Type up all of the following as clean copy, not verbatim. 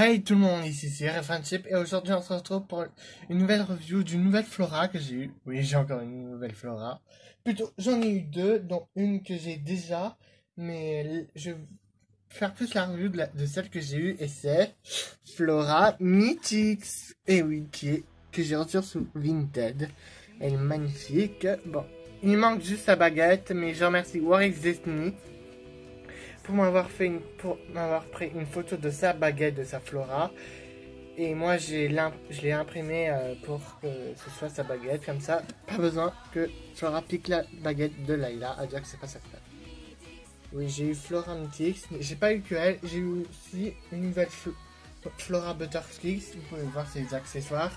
Hey tout le monde, ici c'est RFanchip et aujourd'hui on se retrouve pour une nouvelle review d'une nouvelle flora que j'ai eue. Oui, j'ai encore une nouvelle flora. Plutôt, j'en ai eu deux, dont une que j'ai déjà, mais je vais faire plus la review de celle que j'ai eue et c'est Flora Mythix. Et oui, que j'ai reçue sur Vinted. Elle est magnifique. Bon, il manque juste sa baguette, mais je remercie Warix Destiny pour m'avoir pris une photo de sa baguette, de sa flora. Et moi, je l'ai imprimé pour que ce soit sa baguette. Comme ça, pas besoin que Flora pique la baguette de Layla à dire que c'est pas sa fleur. Oui, j'ai eu Flora Mythix, mais j'ai pas eu que elle. J'ai eu aussi une nouvelle Flora Butterflix. Vous pouvez voir ses accessoires.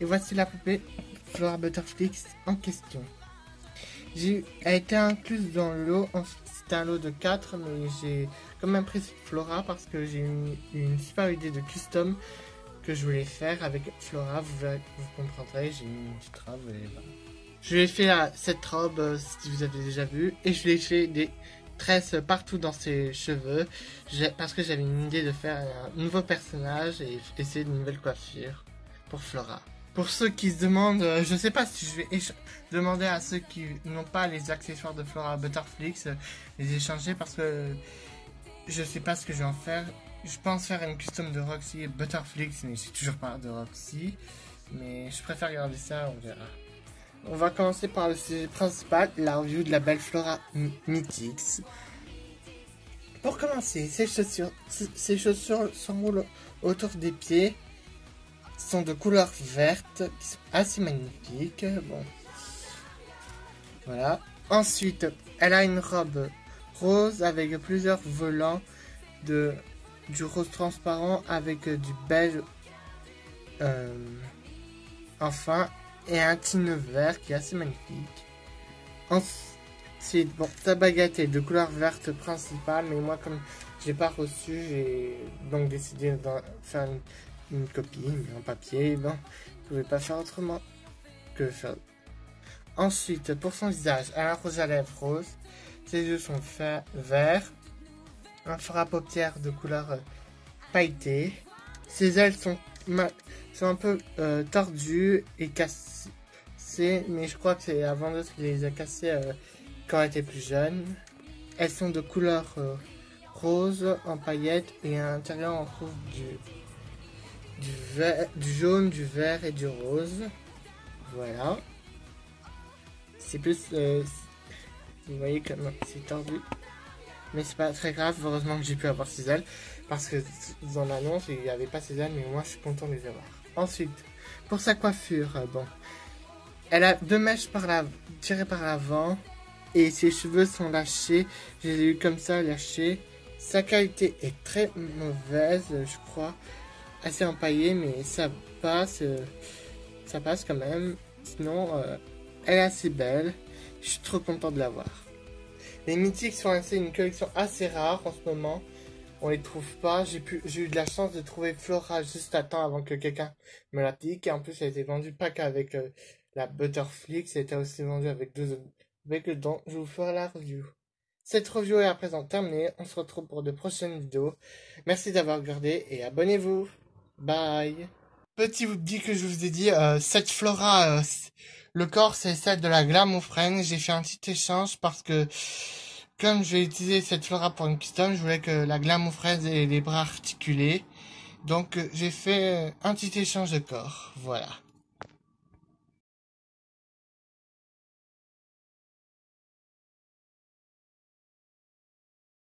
Et voici la poupée Flora Butterflix en question. Elle a été incluse dans le lot. C'était un lot de 4, mais j'ai quand même pris Flora parce que j'ai une super idée de custom que je voulais faire avec Flora. Vous comprendrez, j'ai mis une petite robe et voilà. Je lui ai fait cette robe, si vous avez déjà vu, et je lui ai fait des tresses partout dans ses cheveux parce que j'avais une idée de faire un nouveau personnage et essayer de nouvelles coiffures pour Flora. Pour ceux qui se demandent, je sais pas si je vais demander à ceux qui n'ont pas les accessoires de Flora Butterflix, les échanger parce que je sais pas ce que je vais en faire. Je pense faire une custom de Roxy et Butterflix, mais j'ai toujours pas de Roxy. Mais je préfère garder ça, on verra. On va commencer par le sujet principal, la review de la belle Flora Mythix. Pour commencer, ces chaussures s'enroulent autour des pieds. Sont de couleur verte, qui sont assez magnifiques. Bon, voilà. Ensuite, elle a une robe rose avec plusieurs volants du rose transparent avec du beige, enfin, et un tine vert qui est assez magnifique. Ensuite, bon, sa baguette est de couleur verte principale, mais moi, comme je l'ai pas reçu, j'ai donc décidé de faire une copie, mais en papier. Bon, je pouvais pas faire autrement que faire. Ensuite, pour son visage, elle a un rouge à lèvres rose, ses yeux sont verts, un fard à paupières de couleur pailletée, ses ailes sont un peu tordues et cassées, mais je crois que c'est la vendeuse qui les a cassées quand elle était plus jeune. Elles sont de couleur rose en paillettes et à l'intérieur on trouve du jaune, du vert et du rose. Voilà. C'est plus... vous voyez comme c'est tordu. Mais c'est pas très grave. Heureusement que j'ai pu avoir ces ailes. Parce que dans l'annonce, il n'y avait pas ces ailes. Mais moi, je suis content de les avoir. Ensuite, pour sa coiffure, bon. Elle a deux mèches tirées par l'avant. Et ses cheveux sont lâchés. Je les ai eu comme ça, lâchés. Sa qualité est très mauvaise, je crois. Assez empaillé, mais ça passe quand même. Sinon, elle est assez belle. Je suis trop content de l'avoir. Les Mythix sont une collection assez rare en ce moment. On les trouve pas. J'ai eu de la chance de trouver Flora juste à temps avant que quelqu'un me la pique. Et en plus, elle a été vendue pas qu'avec la Butterflix. Elle était aussi vendue avec deux autres avec dont je vous ferai la review. Cette review est à présent terminée. On se retrouve pour de prochaines vidéos. Merci d'avoir regardé et abonnez-vous. Bye. Petit dit que je vous ai dit, cette Flora, le corps c'est celle de la Glamour Friend. J'ai fait un petit échange parce que comme je vais utiliser cette Flora pour une custom, je voulais que la Glamour Friend ait les bras articulés. Donc j'ai fait un petit échange de corps. Voilà.